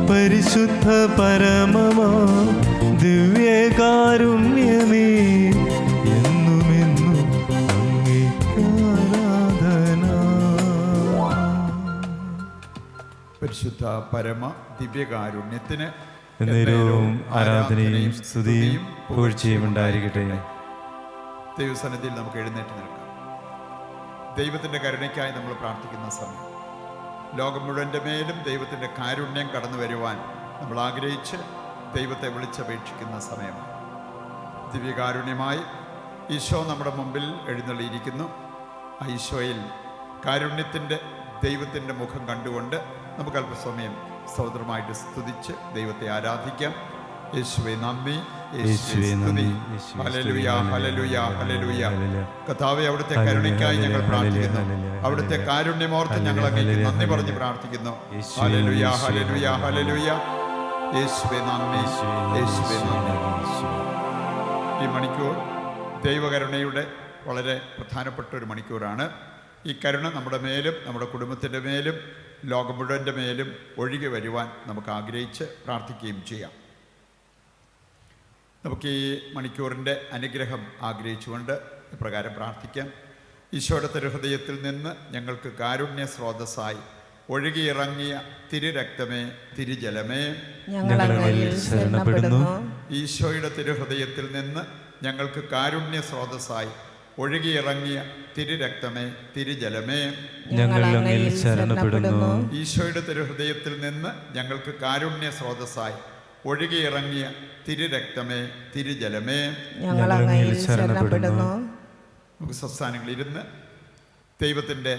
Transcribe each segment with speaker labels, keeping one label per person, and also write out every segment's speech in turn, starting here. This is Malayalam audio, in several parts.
Speaker 1: പരിശുദ്ധ പരമമാ ദിവ്യകാരുണ്യമേ, എന്നുമെന്നും അങ്ങേക്കാരാധന.
Speaker 2: പരിശുദ്ധ പരമ ദിവ്യകാരുണ്യത്തിന്
Speaker 1: എന്നേരവും ആരാധനയും സ്തുതിയും പുകഴ്ചയും ഉണ്ടായിരിക്കട്ടെ.
Speaker 2: ദൈവസന്നിധിയിൽ നമുക്ക് എഴുന്നേറ്റ് നിൽക്കാം. ദൈവത്തിൻ്റെ കരുണയ്ക്കായി നമ്മൾ പ്രാർത്ഥിക്കുന്ന സമയം, ലോകം മുഴുവൻ്റെ മേലും ദൈവത്തിൻ്റെ കാരുണ്യം കടന്നു വരുവാൻ നമ്മൾ ആഗ്രഹിച്ച് ദൈവത്തെ വിളിച്ചപേക്ഷിക്കുന്ന സമയമാണ്. ദിവ്യകാരുണ്യമായി ഈശോ നമ്മുടെ മുമ്പിൽ എഴുന്നള്ളിയിരിക്കുന്നു. ആ ഈശോയിൽ കാരുണ്യത്തിൻ്റെ ദൈവത്തിൻ്റെ മുഖം കണ്ടുകൊണ്ട് നമുക്ക് അല്പസമയം സ്തോത്രമായിട്ട് സ്തുതിച്ച് ദൈവത്തെ ആരാധിക്കാം. യേശുവേ നന്ദി, യേശുവേ സ്തുതി. Hallelujah, hallelujah, hallelujah. കർത്താവേ, അവിടുത്തെ കരുണയ്ക്കായി ഞങ്ങൾ പ്രാർത്ഥിക്കുന്നു. അവിടുത്തെ കാരുണ്യമോർത്ത് ഞങ്ങൾ അങ്ങേക്ക് നന്ദി പറഞ്ഞ് പ്രാർത്ഥിക്കുന്നു. Hallelujah, hallelujah, hallelujah. യേശുവേ നന്ദി, യേശുവേ നന്ദി. ഈ മണിക്കൂർ ദൈവകരുണയുടെ വളരെ പ്രധാനപ്പെട്ട ഒരു മണിക്കൂറാണ്. ഈ കരുണ നമ്മുടെ മേലും നമ്മുടെ കുടുംബത്തിൻ്റെ മേലും ലോകം മുഴുവൻ്റെ മേലും ഒഴുകി വരുവാൻ നമുക്ക് ആഗ്രഹിച്ച് പ്രാർത്ഥിക്കുകയും ചെയ്യാം. നമുക്ക് ഈ മണിക്കൂറിൻ്റെ അനുഗ്രഹം ആഗ്രഹിച്ചുകൊണ്ട് ഇപ്രകാരം പ്രാർത്ഥിക്കാം. ഈശോയുടെ തിരുഹൃദയത്തിൽ നിന്ന് ഞങ്ങൾക്ക് കാരുണ്യ സ്രോതസ്സായി ഒഴുകിയിറങ്ങിയ തിരുരക്തമേ, തിരുജലമേ, ഈശോയുടെ തിരുഹൃദയത്തിൽ നിന്ന് ഞങ്ങൾക്ക് കാരുണ്യ സ്രോതസ്സായി ഒഴുകിയിറങ്ങിയ തിരുരക്തമേ, തിരുജലമേ, ഈശോയുടെ തിരുഹൃദയത്തിൽ നിന്ന് ഞങ്ങൾക്ക് കാരുണ്യ സ്രോതസ്സായി ഒഴുകിയിറങ്ങിയ തിരുരക്തമേ, തിരുജലമേ, നമുക്ക് സംസ്ഥാനങ്ങളിൽ ഇരുന്ന് ദൈവത്തിൻ്റെ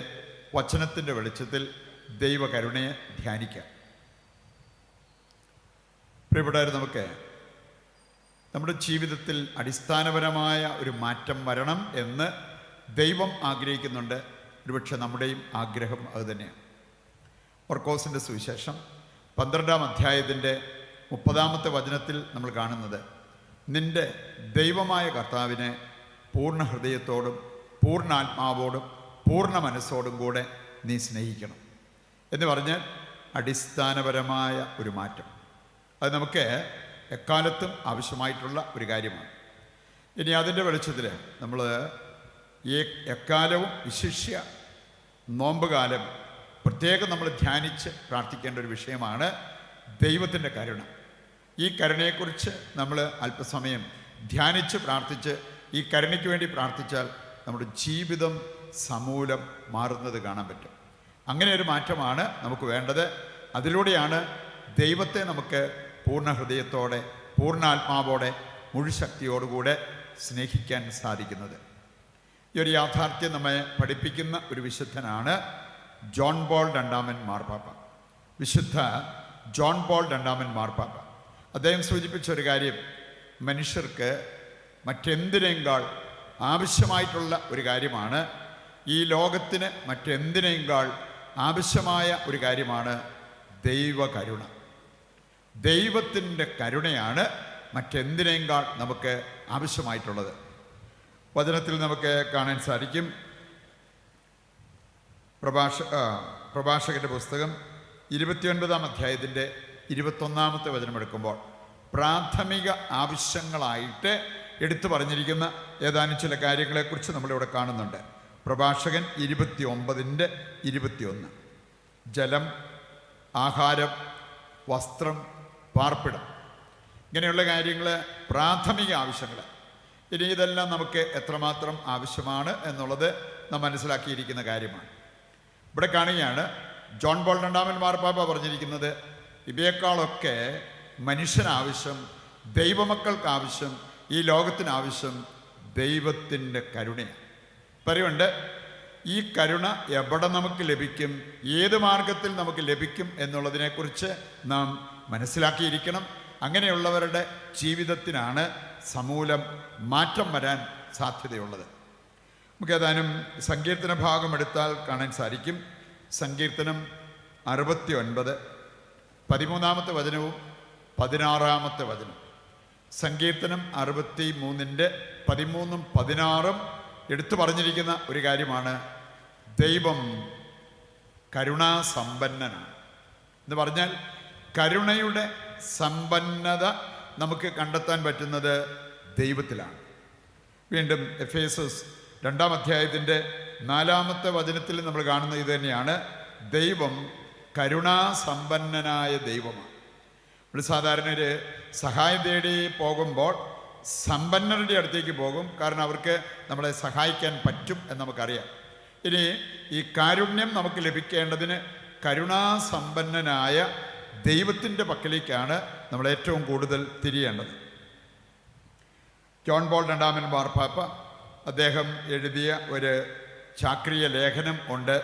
Speaker 2: വചനത്തിൻ്റെ വെളിച്ചത്തിൽ ദൈവകരുണയെ ധ്യാനിക്കാം. പ്രിയപ്പെട്ടവർ, നമുക്ക് നമ്മുടെ ജീവിതത്തിൽ അടിസ്ഥാനപരമായ ഒരു മാറ്റം വരണം എന്ന് ദൈവം ആഗ്രഹിക്കുന്നുണ്ട്. ഒരുപക്ഷെ നമ്മുടെയും ആഗ്രഹം അതുതന്നെയാണ്. മർക്കോസിൻ്റെ സുവിശേഷം 12-ാം അധ്യായത്തിൻ്റെ 30-ാമത്തെ വചനത്തിൽ നമ്മൾ കാണുന്നത്, നിൻ്റെ ദൈവമായ കർത്താവിനെ പൂർണ്ണ ഹൃദയത്തോടും പൂർണ്ണാത്മാവോടും പൂർണ്ണ മനസ്സോടും കൂടെ നീ സ്നേഹിക്കണം എന്ന് പറഞ്ഞാൽ അടിസ്ഥാനപരമായ ഒരു മാറ്റം. അത് നമുക്ക് എക്കാലത്തും ആവശ്യമായിട്ടുള്ള ഒരു കാര്യമാണ്. ഇനി അതിൻ്റെ വെളിച്ചത്തിൽ നമ്മൾ എക്കാലവും വിശിഷ്യ നോമ്പ് കാലം പ്രത്യേകം നമ്മൾ ധ്യാനിച്ച് പ്രാർത്ഥിക്കേണ്ട ഒരു വിഷയമാണ് ദൈവത്തിൻ്റെ കരുണ. ഈ കരുണയെക്കുറിച്ച് നമ്മൾ അല്പസമയം ധ്യാനിച്ച് പ്രാർത്ഥിച്ച് ഈ കരുണയ്ക്ക് വേണ്ടി പ്രാർത്ഥിച്ചാൽ നമ്മുടെ ജീവിതം സമൂലം മാറുന്നത് കാണാൻ പറ്റും. അങ്ങനെ ഒരു മാറ്റമാണ് നമുക്ക് വേണ്ടത്. അതിലൂടെയാണ് ദൈവത്തെ നമുക്ക് പൂർണ്ണ ഹൃദയത്തോടെ പൂർണ്ണാത്മാവോടെ മുഴുശക്തിയോടുകൂടെ സ്നേഹിക്കാൻ സാധിക്കുന്നത്. ഈ ഒരു യാഥാർത്ഥ്യം നമ്മെ പഠിപ്പിക്കുന്ന ഒരു വിശുദ്ധനാണ് ജോൺ പോൾ രണ്ടാമൻ മാർപ്പാപ്പ. വിശുദ്ധ ജോൺ പോൾ രണ്ടാമൻ മാർപ്പാപ്പ അദ്ദേഹം സൂചിപ്പിച്ച ഒരു കാര്യം, മനുഷ്യർക്ക് മറ്റെന്തിനേക്കാൾ ആവശ്യമായിട്ടുള്ള ഒരു കാര്യമാണ്, ഈ ലോകത്തിന് മറ്റെന്തിനേക്കാൾ ആവശ്യമായ ഒരു കാര്യമാണ് ദൈവകരുണ. ദൈവത്തിൻ്റെ കരുണയാണ് മറ്റെന്തിനേക്കാൾ നമുക്ക് ആവശ്യമായിട്ടുള്ളത്. വചനത്തിൽ നമുക്ക് കാണാൻ സാധിക്കും. പ്രഭാഷകൻ്റെ പുസ്തകം 29-ാം അധ്യായത്തിൻ്റെ 21-ാമത്തെ വചനമെടുക്കുമ്പോൾ പ്രാഥമിക ആവശ്യങ്ങളായിട്ട് എടുത്തു പറഞ്ഞിരിക്കുന്ന ഏതാനും ചില കാര്യങ്ങളെക്കുറിച്ച് നമ്മളിവിടെ കാണുന്നുണ്ട്. പ്രഭാഷകൻ 29:21 ജലം, ആഹാരം, വസ്ത്രം, പാർപ്പിടം, ഇങ്ങനെയുള്ള കാര്യങ്ങൾ പ്രാഥമിക ആവശ്യങ്ങൾ. ഇനി ഇതെല്ലാം നമുക്ക് എത്രമാത്രം ആവശ്യമാണ് എന്നുള്ളത് നാം മനസ്സിലാക്കിയിരിക്കുന്ന കാര്യമാണ്. ഇവിടെ കാണുകയാണ് ജോൺ പോൾ രണ്ടാമൻ മാർപ്പാപ്പ പറഞ്ഞിരിക്കുന്നത്, ഇവയേക്കാളൊക്കെ മനുഷ്യനാവശ്യം, ദൈവമക്കൾക്ക് ആവശ്യം, ഈ ലോകത്തിനാവശ്യം ദൈവത്തിൻ്റെ കരുണയാണ്. പറയുന്നുണ്ട്, ഈ കരുണ എവിടെ നമുക്ക് ലഭിക്കും, ഏത് മാർഗത്തിൽ നമുക്ക് ലഭിക്കും എന്നുള്ളതിനെക്കുറിച്ച് നാം മനസ്സിലാക്കിയിരിക്കണം. അങ്ങനെയുള്ളവരുടെ ജീവിതത്തിനാണ് സമൂലം മാറ്റം വരാൻ സാധ്യതയുള്ളത്. നമുക്ക് ഏതാനും സങ്കീർത്തന ഭാഗം എടുത്താൽ കാണാൻ സാധിക്കും. സങ്കീർത്തനം 69 13-ാമത്തെ വചനവും 16-ാമത്തെ വചനം. സങ്കീർത്തനം 63-ന്റെ 13-ഉം 16-ഉം എടുത്തു പറഞ്ഞിരിക്കുന്ന ഒരു കാര്യമാണ്, ദൈവം കരുണാസമ്പന്നനാണ് എന്ന് പറഞ്ഞാൽ കരുണയുടെ സമ്പന്നത നമുക്ക് കണ്ടെത്താൻ പറ്റുന്നത് ദൈവത്തിലാണ്. വീണ്ടും എഫേസസ് 2-ാം അധ്യായത്തിൻ്റെ 4-ാമത്തെ വചനത്തിൽ നമ്മൾ കാണുന്ന ഇത് തന്നെയാണ്. ദൈവം കരുണാസമ്പന്നനായ ദൈവമാണ്. നമ്മൾ സാധാരണ ഒരു സഹായം തേടി പോകുമ്പോൾ സമ്പന്നരുടെ അടുത്തേക്ക് പോകും, കാരണം അവർക്ക് നമ്മളെ സഹായിക്കാൻ പറ്റും എന്ന് നമുക്കറിയാം. ഇനി ഈ കാരുണ്യം നമുക്ക് ലഭിക്കേണ്ടതിന് കരുണാസമ്പന്നനായ ദൈവത്തിൻ്റെ പക്കലേക്കാണ് നമ്മൾ ഏറ്റവും കൂടുതൽ തിരിയേണ്ടത്. ജോൺ പോൾ രണ്ടാമൻ മാർപ്പാപ്പ അദ്ദേഹം എഴുതിയ ഒരു ചാക്രിയ ലേഖനം ഉണ്ട്.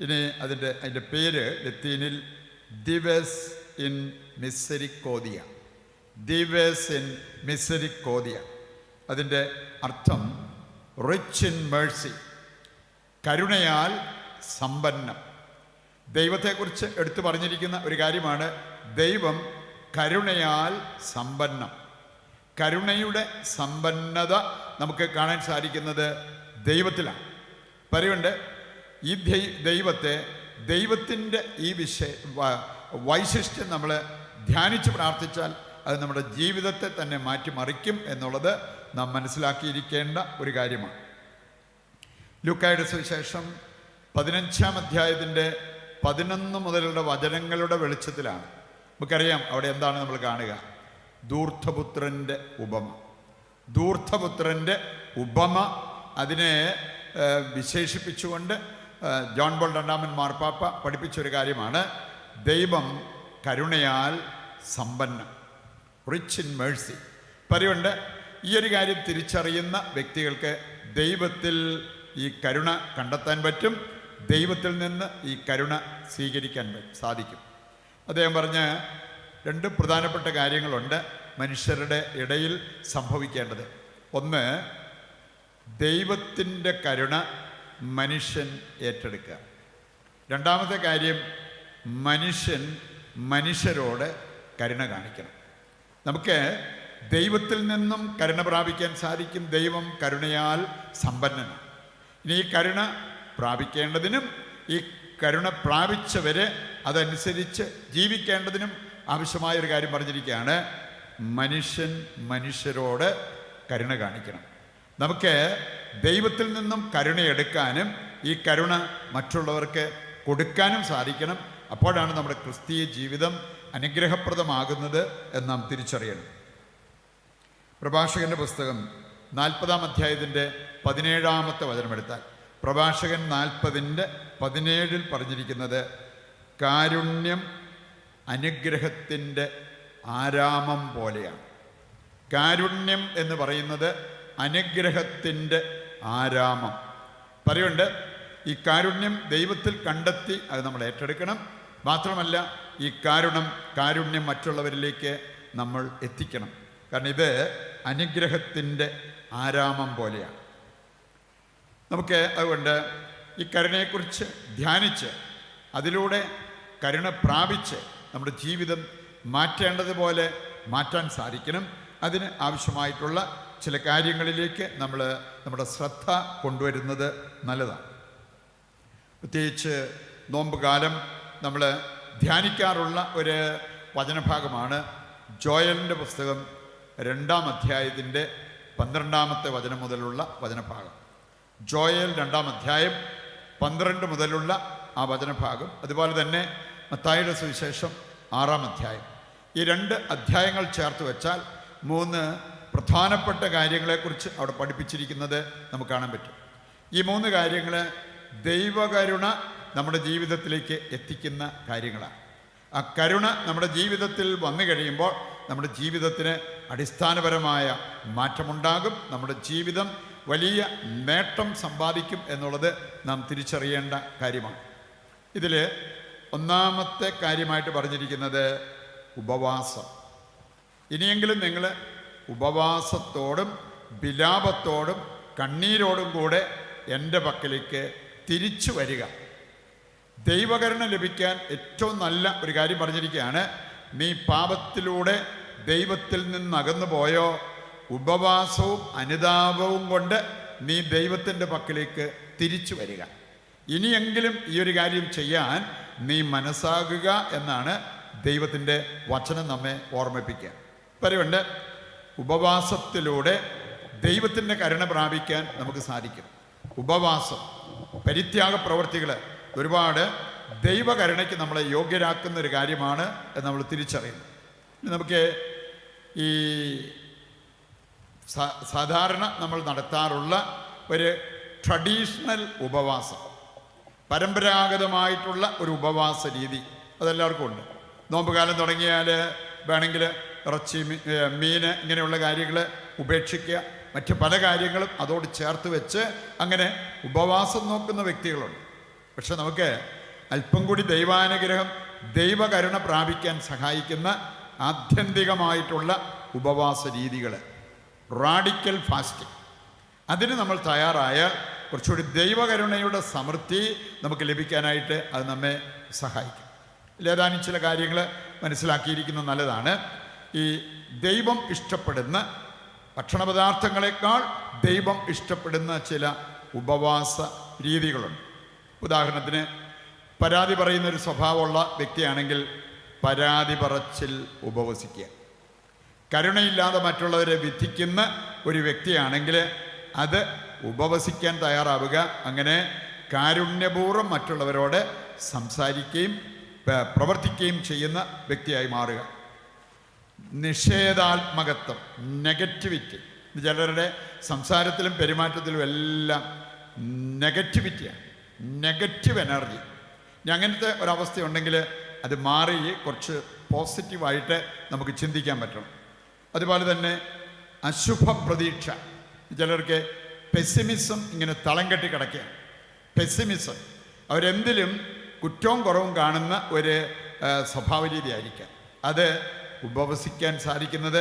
Speaker 2: ഇനി അതിൻ്റെ പേര് ലത്തീനിൽ ദിവസ് ഇൻ മിസെരിക്കോദിയ. ദിവസ് ഇൻ മിസെരിക്കോദിയ. അതിൻ്റെ അർത്ഥം റിച്ച് ഇൻ മേഴ്സി, കരുണയാൽ സമ്പന്നം. ദൈവത്തെക്കുറിച്ച് എടുത്തു പറഞ്ഞിരിക്കുന്ന ഒരു കാര്യമാണ് ദൈവം കരുണയാൽ സമ്പന്നം. കരുണയുടെ സമ്പന്നത നമുക്ക് കാണാൻ സാധിക്കുന്നത് ദൈവത്തിലാണ്. പറയുണ്ട് ഈ ദൈവത്തെ, ദൈവത്തിൻ്റെ ഈ വൈശിഷ്ട്യം നമ്മൾ ധ്യാനിച്ച് പ്രാർത്ഥിച്ചാൽ അത് നമ്മുടെ ജീവിതത്തെ തന്നെ മാറ്റിമറിക്കും എന്നുള്ളത് നാം മനസ്സിലാക്കിയിരിക്കേണ്ട ഒരു കാര്യമാണ്. ലൂക്കായുടെ സുവിശേഷം 15-ാം അധ്യായത്തിൻ്റെ 11 മുതലുള്ള വചനങ്ങളുടെ വെളിച്ചത്തിലാണ്. നമുക്കറിയാം അവിടെ എന്താണ് നമ്മൾ കാണുക. ധൂർത്തപുത്രൻ്റെ ഉപമ. ധൂർത്തപുത്രൻ്റെ ഉപമ അതിനെ വിശേഷിപ്പിച്ചുകൊണ്ട് ജോൺ പോൾ രണ്ടാമൻ മാർപ്പാപ്പ പഠിപ്പിച്ചൊരു കാര്യമാണ് ദൈവം കരുണയാൽ സമ്പന്നം, റിച്ച് ഇൻ മേഴ്സി. പറയുണ്ട് ഈ ഒരു കാര്യം തിരിച്ചറിയുന്ന വ്യക്തികൾക്ക് ദൈവത്തിൽ ഈ കരുണ കണ്ടെത്താൻ പറ്റും, ദൈവത്തിൽ നിന്ന് ഈ കരുണ സ്വീകരിക്കാൻ സാധിക്കും. അദ്ദേഹം പറഞ്ഞ 2 പ്രധാനപ്പെട്ട കാര്യങ്ങളുണ്ട് മനുഷ്യരുടെ ഇടയിൽ സംഭവിക്കേണ്ടത്. ഒന്ന്, ദൈവത്തിൻ്റെ കരുണ മനുഷ്യൻ ഏറ്റെടുക്കുക. രണ്ടാമത്തെ കാര്യം, മനുഷ്യൻ മനുഷ്യരോട് കരുണ കാണിക്കണം. നമുക്ക് ദൈവത്തിൽ നിന്നും കരുണ പ്രാപിക്കാൻ സാധിക്കും. ദൈവം കരുണയാൽ സമ്പന്നനാണ്. ഇനി ഈ കരുണ പ്രാപിക്കേണ്ടതിനും ഈ കരുണ പ്രാപിച്ചവരെ അതനുസരിച്ച് ജീവിക്കേണ്ടതിനും ആവശ്യമായൊരു കാര്യം പറഞ്ഞിരിക്കുകയാണ്. മനുഷ്യൻ മനുഷ്യരോട് കരുണ കാണിക്കണം. നമുക്ക് ദൈവത്തിൽ നിന്നും കരുണയെടുക്കാനും ഈ കരുണ മറ്റുള്ളവർക്ക് കൊടുക്കാനും സാധിക്കണം. അപ്പോഴാണ് നമ്മുടെ ക്രിസ്തീയ ജീവിതം അനുഗ്രഹപ്രദമാകുന്നത് എന്ന് നാം തിരിച്ചറിയണം. പ്രഭാഷകൻ്റെ പുസ്തകം 40-ാം അധ്യായത്തിൻ്റെ 17-ാമത്തെ വചനമെടുത്താൽ പ്രഭാഷകൻ 40:17 പറഞ്ഞിരിക്കുന്നത് കാരുണ്യം അനുഗ്രഹത്തിൻ്റെ ആരാമം പോലെയാണ്. കാരുണ്യം എന്ന് പറയുന്നത് അനുഗ്രഹത്തിൻ്റെ ആരാമം. പറയുണ്ട് ഈ കാരുണ്യം ദൈവത്തിൽ കണ്ടെത്തി അത് നമ്മൾ ഏറ്റെടുക്കണം. മാത്രമല്ല ഈ കാരുണ്യം മറ്റുള്ളവരിലേക്ക് നമ്മൾ എത്തിക്കണം. കാരണം ഇത് അനുഗ്രഹത്തിൻ്റെ ആരാമം പോലെയാണ്. നമുക്ക് അതുകൊണ്ട് ഈ കരുണയെക്കുറിച്ച് ധ്യാനിച്ച് അതിലൂടെ കരുണ പ്രാപിച്ച് നമ്മുടെ ജീവിതം മാറ്റേണ്ടതുപോലെ മാറ്റാൻ സാധിക്കണം. അതിന് ആവശ്യമായിട്ടുള്ള ചില കാര്യങ്ങളിലേക്ക് നമ്മുടെ ശ്രദ്ധ കൊണ്ടുവരുന്നത് നല്ലതാണ്. പ്രത്യേകിച്ച് നോമ്പ് കാലം നമ്മൾ ധ്യാനിക്കാറുള്ള ഒരു വചനഭാഗമാണ് ജോയലിൻ്റെ പുസ്തകം 2-ാം അധ്യായത്തിൻ്റെ 12-ാമത്തെ വചനം മുതലുള്ള വചനഭാഗം. ജോയൽ 2-ാം അധ്യായം 12 മുതലുള്ള ആ വചനഭാഗം. അതുപോലെ തന്നെ മത്തായിയുടെ സുവിശേഷം 6-ാം അധ്യായം. ഈ 2 അധ്യായങ്ങൾ ചേർത്ത് വെച്ചാൽ 3 പ്രധാനപ്പെട്ട കാര്യങ്ങളെക്കുറിച്ച് അവിടെ പഠിപ്പിച്ചിരിക്കുന്നത് നമുക്ക് കാണാൻ പറ്റും. ഈ 3 കാര്യങ്ങൾ ദൈവകരുണ നമ്മുടെ ജീവിതത്തിലേക്ക് എത്തിക്കുന്ന കാര്യങ്ങളാണ്. ആ കരുണ നമ്മുടെ ജീവിതത്തിൽ വന്നു കഴിയുമ്പോൾ നമ്മുടെ ജീവിതത്തിന് അടിസ്ഥാനപരമായ മാറ്റമുണ്ടാകും. നമ്മുടെ ജീവിതം വലിയ നേട്ടം സമ്പാദിക്കും എന്നുള്ളത് നാം തിരിച്ചറിയേണ്ട കാര്യമാണ്. ഇതിൽ 1-ാമത്തെ കാര്യമായിട്ട് പറഞ്ഞിരിക്കുന്നത് ഉപവാസം. ഇനിയെങ്കിലും നിങ്ങൾ ഉപവാസത്തോടും വിലാപത്തോടും കണ്ണീരോടും കൂടെ എൻ്റെ പക്കലേക്ക് തിരിച്ചു വരിക. ദൈവകരുണ ലഭിക്കാൻ ഏറ്റവും നല്ല ഒരു കാര്യം പറഞ്ഞിരിക്കുകയാണ്. നീ പാപത്തിലൂടെ ദൈവത്തിൽ നിന്ന് അകന്നു പോയോ, ഉപവാസവും അനുതാപവും കൊണ്ട് നീ ദൈവത്തിൻ്റെ പക്കലേക്ക് തിരിച്ചു വരിക. ഇനിയെങ്കിലും ഈ ഒരു കാര്യം ചെയ്യാൻ നീ മനസ്സാകുക എന്നാണ് ദൈവത്തിൻ്റെ വചനം നമ്മെ ഓർമ്മിപ്പിക്കുക. പറയുന്നുണ്ട്, ഉപവാസത്തിലൂടെ ദൈവത്തിൻ്റെ കരുണ പ്രാപിക്കാൻ നമുക്ക് സാധിക്കും. ഉപവാസം, പരിത്യാഗ പ്രവൃത്തികൾ ഒരുപാട് ദൈവകരുണയ്ക്ക് നമ്മളെ യോഗ്യരാക്കുന്ന ഒരു കാര്യമാണ് എന്ന് നമ്മൾ തിരിച്ചറിയുന്നു. നമുക്ക് ഈ സാധാരണ നമ്മൾ നടത്താറുള്ള ഒരു ട്രഡീഷണൽ ഉപവാസം, പരമ്പരാഗതമായിട്ടുള്ള ഒരു ഉപവാസ രീതി അതെല്ലാവർക്കും ഉണ്ട്. നോമ്പുകാലം തുടങ്ങിയാൽ വേണമെങ്കിൽ ഇറച്ചി, മീൻ ഇങ്ങനെയുള്ള കാര്യങ്ങൾ ഉപേക്ഷിക്കുക, മറ്റ് പല കാര്യങ്ങളും അതോട് ചേർത്ത് വെച്ച് അങ്ങനെ ഉപവാസം നോക്കുന്ന വ്യക്തികളുണ്ട്. പക്ഷെ നമുക്ക് അല്പം കൂടി ദൈവാനുഗ്രഹം, ദൈവകരുണ പ്രാപിക്കാൻ സഹായിക്കുന്ന ആത്യന്തികമായിട്ടുള്ള ഉപവാസ രീതികൾ, റാഡിക്കൽ ഫാസ്റ്റിംഗ്, അതിന് നമ്മൾ തയ്യാറായാൽ കുറച്ചുകൂടി ദൈവകരുണയുടെ സമൃദ്ധി നമുക്ക് ലഭിക്കാനായിട്ട് അത് നമ്മെ സഹായിക്കും. ഏതാനും ചില കാര്യങ്ങൾ മനസ്സിലാക്കിയിരിക്കുന്നത് നല്ലതാണ്. ഈ ദൈവം ഇഷ്ടപ്പെടുന്ന ഭക്ഷണപദാർത്ഥങ്ങളെക്കാൾ ദൈവം ഇഷ്ടപ്പെടുന്ന ചില ഉപവാസ രീതികളുണ്ട്. ഉദാഹരണത്തിന്, പരാതി പറയുന്നൊരു സ്വഭാവമുള്ള വ്യക്തിയാണെങ്കിൽ പരാതി പറച്ചിൽ ഉപവസിക്കുക. കരുണയില്ലാതെ മറ്റുള്ളവരെ വിധിക്കുന്ന ഒരു വ്യക്തിയാണെങ്കിൽ അത് ഉപവസിക്കാൻ തയ്യാറാവുക. അങ്ങനെ കാരുണ്യപൂർവ്വം മറ്റുള്ളവരോട് സംസാരിക്കുകയും പ്രവർത്തിക്കുകയും ചെയ്യുന്ന വ്യക്തിയായി മാറുക. നിഷേധാത്മകത്വം, നെഗറ്റിവിറ്റി, ചിലരുടെ സംസാരത്തിലും പെരുമാറ്റത്തിലും എല്ലാം നെഗറ്റിവിറ്റിയാണ്, നെഗറ്റീവ് എനർജി. അങ്ങനത്തെ ഒരവസ്ഥയുണ്ടെങ്കിൽ അത് മാറി കുറച്ച് പോസിറ്റീവായിട്ട് നമുക്ക് ചിന്തിക്കാൻ പറ്റണം. അതുപോലെ തന്നെ അശുഭ പ്രതീക്ഷ, ചിലർക്ക് പെസിമിസം ഇങ്ങനെ തളം കെട്ടി കിടക്കുകയാണ്. പെസിമിസം, അവരെന്തിലും കുറ്റവും കുറവും കാണുന്ന ഒരു സ്വഭാവ രീതി ആയിരിക്കാം. അത് ഉപവസിക്കാൻ സാധിക്കുന്നത്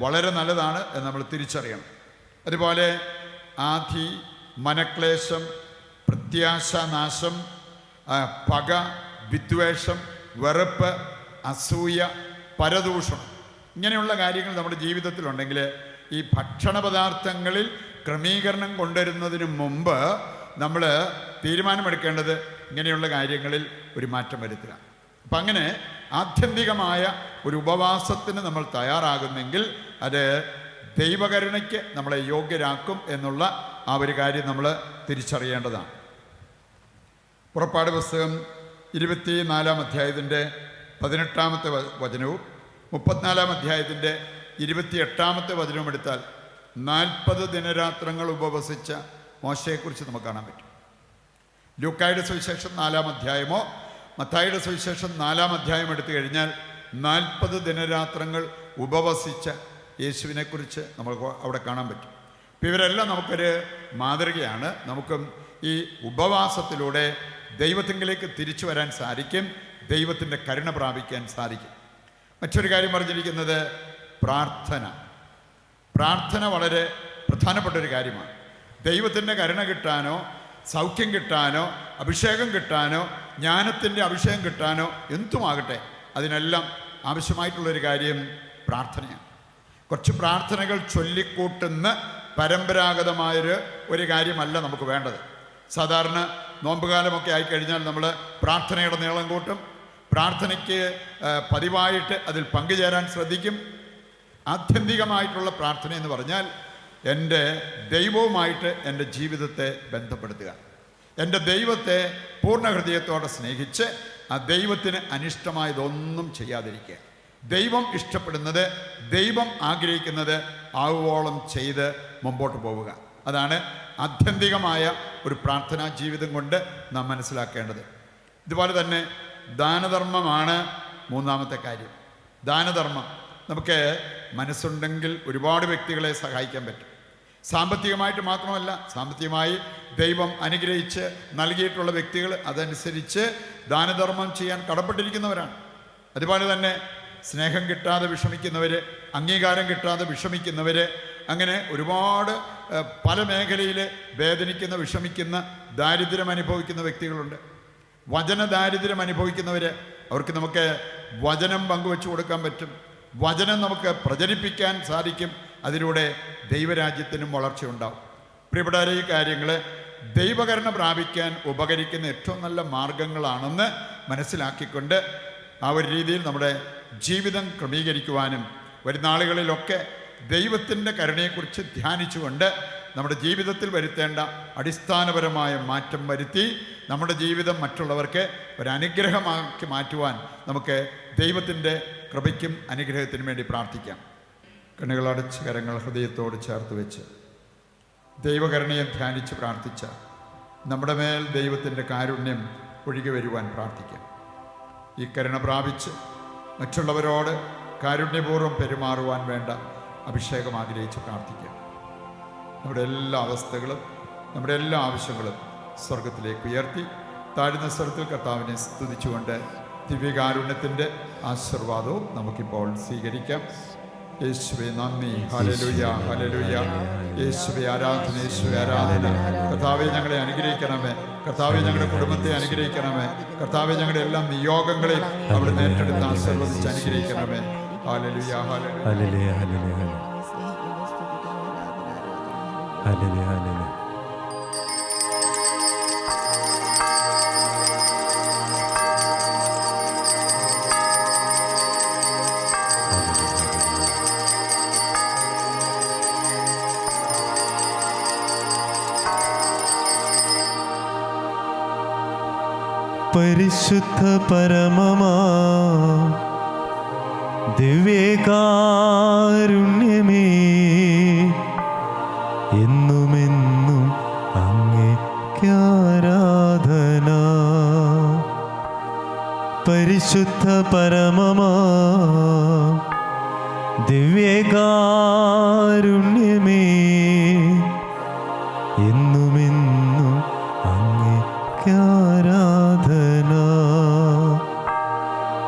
Speaker 2: വളരെ നല്ലതാണ് എന്ന് നമ്മൾ തിരിച്ചറിയണം. അതുപോലെ ആധി, മനക്ലേശം, പ്രത്യാശാനാശം, പക, വിദ്വേഷം, വെറുപ്പ്, അസൂയ, പരദൂഷണം, ഇങ്ങനെയുള്ള കാര്യങ്ങൾ നമ്മുടെ ജീവിതത്തിലുണ്ടെങ്കിൽ ഈ ഭക്ഷണ പദാർത്ഥങ്ങളിൽ ക്രമീകരണം കൊണ്ടുവരുന്നതിന് മുമ്പ് നമ്മൾ തീരുമാനമെടുക്കേണ്ടത് ഇങ്ങനെയുള്ള കാര്യങ്ങളിൽ ഒരു മാറ്റം വരുത്തുക. അപ്പം അങ്ങനെ ആത്യന്തികമായ ഒരു ഉപവാസത്തിന് നമ്മൾ തയ്യാറാകുന്നെങ്കിൽ അത് ദൈവകരുണയ്ക്ക് നമ്മളെ യോഗ്യരാക്കും എന്നുള്ള ആ ഒരു കാര്യം നമ്മൾ തിരിച്ചറിയേണ്ടതാണ്. പുറപ്പാട് പുസ്തകം 24-ാം അധ്യായത്തിൻ്റെ 18-ാമത്തെ വചനവും 34-ാം അധ്യായത്തിൻ്റെ 28-ാമത്തെ വചനവും എടുത്താൽ 40 ദിനരാത്രങ്ങൾ ഉപവസിച്ച മോശയെക്കുറിച്ച് നമുക്ക് കാണാൻ പറ്റും. ലൂക്കായുടെ സുവിശേഷം 4-ാം അധ്യായമോ മത്തായിയുടെ സുവിശേഷം 4-ാം അധ്യായം എടുത്തു കഴിഞ്ഞാൽ 40 ദിനരാത്രങ്ങൾ ഉപവസിച്ച യേശുവിനെക്കുറിച്ച് നമുക്ക് അവിടെ കാണാൻ പറ്റും. അപ്പം ഇവരെല്ലാം നമുക്കൊരു മാതൃകയാണ്. നമുക്കും ഈ ഉപവാസത്തിലൂടെ ദൈവത്തിങ്കിലേക്ക് തിരിച്ചു വരാൻ സാധിക്കും, ദൈവത്തിൻ്റെ കരുണ പ്രാപിക്കാൻ സാധിക്കും. മറ്റൊരു കാര്യം പറഞ്ഞിരിക്കുന്നത് പ്രാർത്ഥന. പ്രാർത്ഥന വളരെ പ്രധാനപ്പെട്ടൊരു കാര്യമാണ്. ദൈവത്തിൻ്റെ കരുണ കിട്ടാനോ സൗഖ്യം കിട്ടാനോ അഭിഷേകം കിട്ടാനോ ജ്ഞാനത്തിൻ്റെ അഭിഷേകം കിട്ടാനോ എന്തുമാകട്ടെ, അതിനെല്ലാം ആവശ്യമായിട്ടുള്ളൊരു കാര്യം പ്രാർത്ഥനയാണ്. കുറച്ച് പ്രാർത്ഥനകൾ ചൊല്ലിക്കൂട്ടുന്ന പരമ്പരാഗതമായൊരു കാര്യമല്ല നമുക്ക് വേണ്ടത്. സാധാരണ നോമ്പുകാലമൊക്കെ ആയിക്കഴിഞ്ഞാൽ നമ്മൾ പ്രാർത്ഥനയുടെ നീളം കൂട്ടും, പ്രാർത്ഥനയ്ക്ക് പതിവായിട്ട് അതിൽ പങ്കുചേരാൻ ശ്രദ്ധിക്കും. ആത്യന്തികമായിട്ടുള്ള പ്രാർത്ഥന എന്ന് പറഞ്ഞാൽ എൻ്റെ ദൈവവുമായിട്ട് എൻ്റെ ജീവിതത്തെ ബന്ധപ്പെടുത്തുക, എൻ്റെ ദൈവത്തെ പൂർണ്ണ ഹൃദയത്തോടെ സ്നേഹിച്ച് ആ ദൈവത്തിന് അനിഷ്ടമായതൊന്നും ചെയ്യാതിരിക്കുക. ദൈവം ഇഷ്ടപ്പെടുന്നത്, ദൈവം ആഗ്രഹിക്കുന്നത് ആവുവോളം ചെയ്ത് മുമ്പോട്ട് പോവുക. അതാണ് ആത്യന്തികമായ ഒരു പ്രാർത്ഥനാ ജീവിതം കൊണ്ട് നാം മനസ്സിലാക്കേണ്ടത്. ഇതുപോലെ തന്നെ ദാനധർമ്മമാണ് മൂന്നാമത്തെ കാര്യം. ദാനധർമ്മം, നമുക്ക് മനസ്സുണ്ടെങ്കിൽ ഒരുപാട് വ്യക്തികളെ സഹായിക്കാൻ പറ്റും. സാമ്പത്തികമായിട്ട് മാത്രമല്ല, സാമ്പത്തികമായി ദൈവം അനുഗ്രഹിച്ച് നൽകിയിട്ടുള്ള വ്യക്തികൾ അതനുസരിച്ച് ദാനധർമ്മം ചെയ്യാൻ കടപ്പെട്ടിരിക്കുന്നവരാണ്. അതുപോലെ തന്നെ സ്നേഹം കിട്ടാതെ വിഷമിക്കുന്നവർ, അംഗീകാരം കിട്ടാതെ വിഷമിക്കുന്നവർ, അങ്ങനെ ഒരുപാട് പല മേഖലയിൽ വേദനിക്കുന്ന, വിഷമിക്കുന്ന, ദാരിദ്ര്യം അനുഭവിക്കുന്ന വ്യക്തികളുണ്ട്. വചന ദാരിദ്ര്യം അനുഭവിക്കുന്നവർ, അവർക്ക് നമുക്ക് വചനം പങ്കുവെച്ചു കൊടുക്കാൻ പറ്റും, വചനം നമുക്ക് പ്രചരിപ്പിക്കാൻ സാധിക്കും. അതിലൂടെ ദൈവരാജ്യത്തിനും വളർച്ചയുണ്ടാവും. പ്രിയപ്പെട്ടവരെ, ഈ കാര്യങ്ങൾ ദൈവകരുണ പ്രാപിക്കാൻ ഉപകരിക്കുന്ന ഏറ്റവും നല്ല മാർഗങ്ങളാണെന്ന് മനസ്സിലാക്കിക്കൊണ്ട് ആ ഒരു രീതിയിൽ നമ്മുടെ ജീവിതം ക്രമീകരിക്കുവാനും വരുന്ന നാളുകളിലൊക്കെ ദൈവത്തിൻ്റെ കരുണയെക്കുറിച്ച് ധ്യാനിച്ചുകൊണ്ട് നമ്മുടെ ജീവിതത്തിൽ വരുത്തേണ്ട അടിസ്ഥാനപരമായ മാറ്റം വരുത്തി നമ്മുടെ ജീവിതം മറ്റുള്ളവർക്ക് ഒരനുഗ്രഹമാക്കി മാറ്റുവാൻ നമുക്ക് ദൈവത്തിൻ്റെ കൃപയ്ക്കും അനുഗ്രഹത്തിനും വേണ്ടി പ്രാർത്ഥിക്കാം. കണ്ണുകളടച്ച് കരങ്ങൾ ഹൃദയത്തോട് ചേർത്ത് വെച്ച് ദൈവകരുണയെ ധ്യാനിച്ച് പ്രാർത്ഥിച്ച നമ്മുടെ മേൽ ദൈവത്തിൻ്റെ കാരുണ്യം ഒഴുകി വരുവാൻ പ്രാർത്ഥിക്കാം. ഈ കരുണ പ്രാപിച്ച് മറ്റുള്ളവരോട് കാരുണ്യപൂർവ്വം പെരുമാറുവാൻ വേണ്ട അഭിഷേകം ആഗ്രഹിച്ച് പ്രാർത്ഥിക്കാം. നമ്മുടെ എല്ലാ അവസ്ഥകളും നമ്മുടെ എല്ലാ ആവശ്യങ്ങളും സ്വർഗത്തിലേക്ക് ഉയർത്തി താഴ്ന്ന സ്വരത്തിൽ കർത്താവിനെ സ്തുതിച്ചുകൊണ്ട് ദിവ്യകാരുണ്യത്തിൻ്റെ ആശീർവാദവും നമുക്കിപ്പോൾ സ്വീകരിക്കാം. യേശുവേ നന്ദി, ഹല്ലേലൂയ, ഹല്ലേലൂയ. യേശുവേ ആരാധന, യേശുവേ ആരാധന. കർത്താവെ ഞങ്ങളെ അനുഗ്രഹിക്കണമേ. കർത്താവെ ഞങ്ങളുടെ കുടുംബത്തെ അനുഗ്രഹിക്കണമേ. കർത്താവെ ഞങ്ങളുടെ എല്ലാ നിയോഗങ്ങളെയും അവിടെ നേരിട്ടെടുത്ത് ആശീർവദിച്ച് അനുഗ്രഹിക്കണമേ. Hallelujah, hallelujah,
Speaker 1: hallelujah, hallelujah, hallelujah, hallelujah. പരിശുദ്ധ പരമമാ ദിവ്യകാരുണ്യമേ, എന്നുമെന്നും അങ്ങേക്കാരാധന. പരിശുദ്ധ പരമമാ ദിവ്യകാരുണ്യമേ, എന്നുമെന്നും അങ്ങേക്കാരാധന.